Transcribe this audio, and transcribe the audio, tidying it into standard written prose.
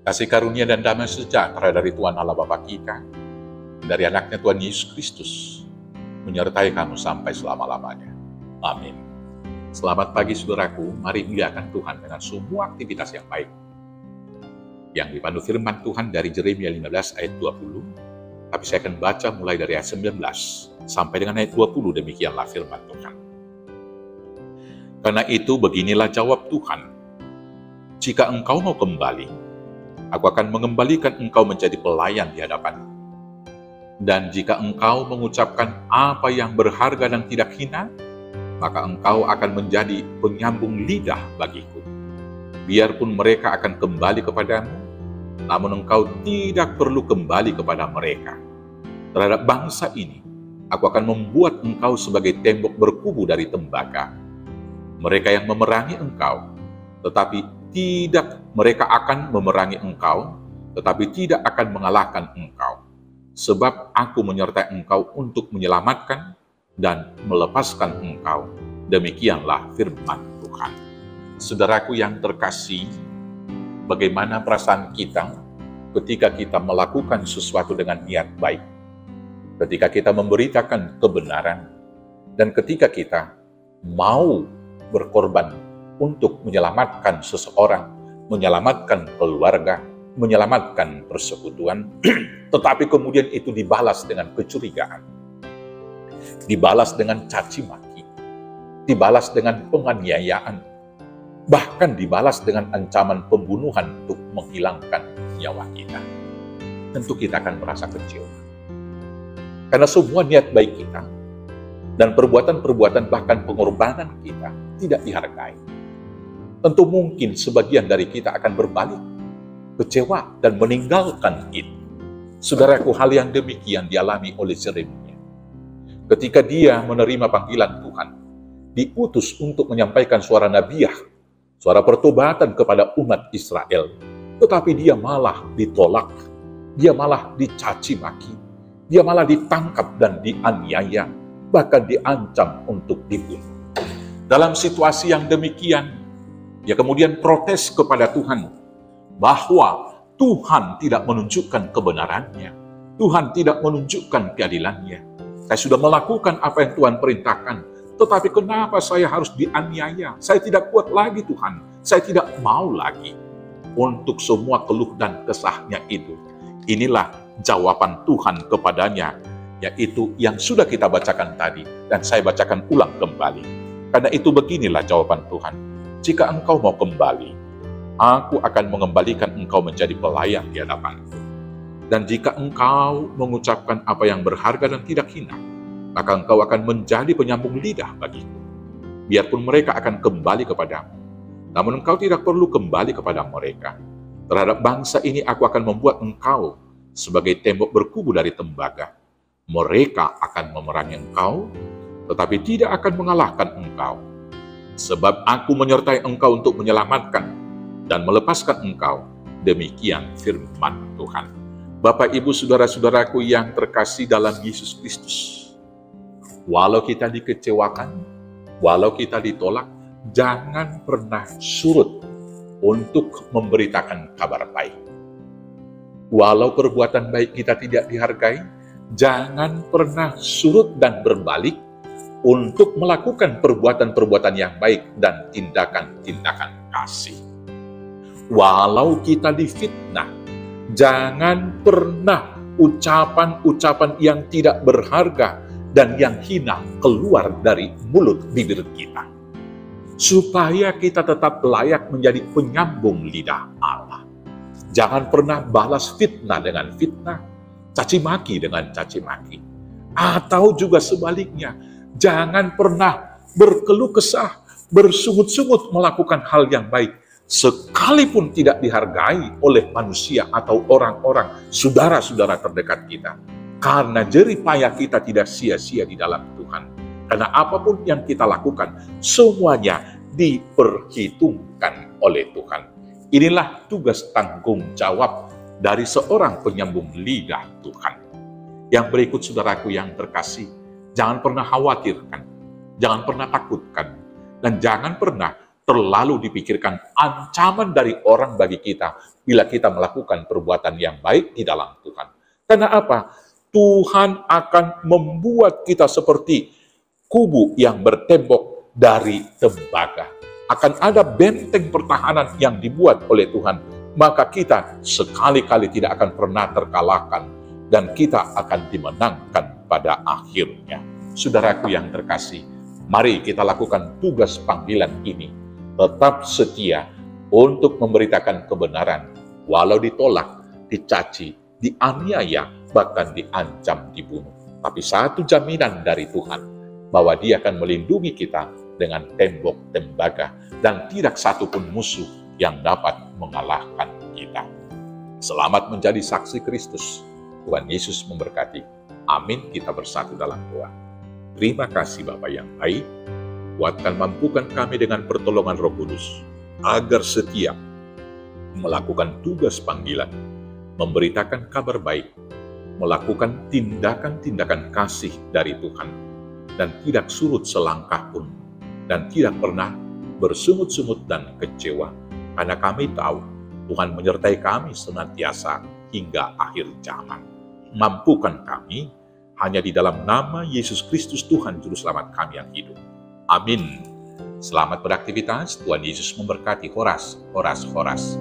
Kasih karunia dan damai sejahtera dari Tuhan Allah Bapa kita, dari anaknya Tuhan Yesus Kristus, menyertai kamu sampai selama-lamanya. Amin. Selamat pagi saudaraku, mari muliakan Tuhan dengan semua aktivitas yang baik. Yang dipandu firman Tuhan dari Yeremia 15 ayat 20, tapi saya akan baca mulai dari ayat 19 sampai dengan ayat 20, demikianlah firman Tuhan. Karena itu beginilah jawab Tuhan, jika engkau mau kembali, aku akan mengembalikan engkau menjadi pelayan di hadapanku. Dan jika engkau mengucapkan apa yang berharga dan tidak hina, maka engkau akan menjadi penyambung lidah bagiku. Biarpun mereka akan kembali kepadamu, namun engkau tidak perlu kembali kepada mereka. Terhadap bangsa ini, aku akan membuat engkau sebagai tembok berkubu dari tembaga. Mereka yang memerangi engkau, tetapi mereka akan memerangi engkau, tetapi tidak akan mengalahkan engkau. Sebab aku menyertai engkau untuk menyelamatkan dan melepaskan engkau. Demikianlah firman Tuhan. Saudaraku yang terkasih, bagaimana perasaan kita ketika kita melakukan sesuatu dengan niat baik, ketika kita memberitakan kebenaran, dan ketika kita mau berkorban untuk menyelamatkan seseorang, menyelamatkan keluarga, menyelamatkan persekutuan, tetapi kemudian itu dibalas dengan kecurigaan, dibalas dengan caci maki, dibalas dengan penganiayaan, bahkan dibalas dengan ancaman pembunuhan untuk menghilangkan nyawa kita. Tentu kita akan merasa kecewa. Karena semua niat baik kita dan perbuatan-perbuatan bahkan pengorbanan kita tidak dihargai. Tentu mungkin sebagian dari kita akan berbalik, kecewa, dan meninggalkan itu. Saudaraku, hal yang demikian dialami oleh Yeremia. Ketika dia menerima panggilan Tuhan, diutus untuk menyampaikan suara nabiah, suara pertobatan kepada umat Israel, tetapi dia malah ditolak, dia malah dicaci maki, dia malah ditangkap dan dianiaya, bahkan diancam untuk dibunuh. Dalam situasi yang demikian, dia kemudian protes kepada Tuhan bahwa Tuhan tidak menunjukkan kebenarannya, Tuhan tidak menunjukkan keadilannya. Saya sudah melakukan apa yang Tuhan perintahkan, tetapi kenapa saya harus dianiaya? Saya tidak kuat lagi Tuhan, saya tidak mau lagi. Untuk semua keluh dan kesahnya itu, inilah jawaban Tuhan kepadanya, yaitu yang sudah kita bacakan tadi, dan saya bacakan ulang kembali. Karena itu beginilah jawaban Tuhan. Jika engkau mau kembali, aku akan mengembalikan engkau menjadi pelayan di hadapanku. Dan jika engkau mengucapkan apa yang berharga dan tidak hina, maka engkau akan menjadi penyambung lidah bagiku. Biarpun mereka akan kembali kepadamu, namun engkau tidak perlu kembali kepada mereka. Terhadap bangsa ini aku akan membuat engkau sebagai tembok berkubu dari tembaga. Mereka akan memerangi engkau, tetapi tidak akan mengalahkan engkau. Sebab aku menyertai engkau untuk menyelamatkan dan melepaskan engkau. Demikian firman Tuhan. Bapak, Ibu, saudara-saudaraku yang terkasih dalam Yesus Kristus, walau kita dikecewakan, walau kita ditolak, jangan pernah surut untuk memberitakan kabar baik. Walau perbuatan baik kita tidak dihargai, jangan pernah surut dan berbalik untuk melakukan perbuatan-perbuatan yang baik dan tindakan-tindakan kasih. Walau kita difitnah, jangan pernah ucapan-ucapan yang tidak berharga dan yang hina keluar dari mulut bibir kita. Supaya kita tetap layak menjadi penyambung lidah Allah. Jangan pernah balas fitnah dengan fitnah, caci maki dengan caci maki. Atau juga sebaliknya, jangan pernah berkeluh kesah, bersungut-sungut melakukan hal yang baik, sekalipun tidak dihargai oleh manusia atau orang-orang, saudara-saudara terdekat kita. Karena jerih payah kita tidak sia-sia di dalam Tuhan. Karena apapun yang kita lakukan, semuanya diperhitungkan oleh Tuhan. Inilah tugas tanggung jawab dari seorang penyambung lidah Tuhan. Yang berikut saudaraku yang terkasih, jangan pernah khawatirkan, jangan pernah takutkan, dan jangan pernah terlalu dipikirkan ancaman dari orang bagi kita bila kita melakukan perbuatan yang baik di dalam Tuhan. Karena apa? Tuhan akan membuat kita seperti kubu yang bertembok dari tembaga. Akan ada benteng pertahanan yang dibuat oleh Tuhan. Maka kita sekali-kali tidak akan pernah terkalahkan. Dan kita akan dimenangkan pada akhirnya. Saudaraku yang terkasih, mari kita lakukan tugas panggilan ini. Tetap setia untuk memberitakan kebenaran. Walau ditolak, dicaci, dianiaya, bahkan diancam dibunuh. Tapi satu jaminan dari Tuhan, bahwa Dia akan melindungi kita dengan tembok tembaga, dan tidak satupun musuh yang dapat mengalahkan kita. Selamat menjadi saksi Kristus. Tuhan Yesus memberkati. Amin. Kita bersatu dalam doa. Terima kasih Bapa yang baik. Kuatkan, mampukan kami dengan pertolongan Roh Kudus, agar setia melakukan tugas panggilan, memberitakan kabar baik, melakukan tindakan-tindakan kasih dari Tuhan, dan tidak surut selangkah pun, dan tidak pernah bersungut-sungut dan kecewa, karena kami tahu Tuhan menyertai kami senantiasa hingga akhir zaman. Mampukan kami hanya di dalam nama Yesus Kristus Tuhan Juru Selamat kami yang hidup. Amin. Selamat beraktivitas. Tuhan Yesus memberkati. Horas, horas, horas.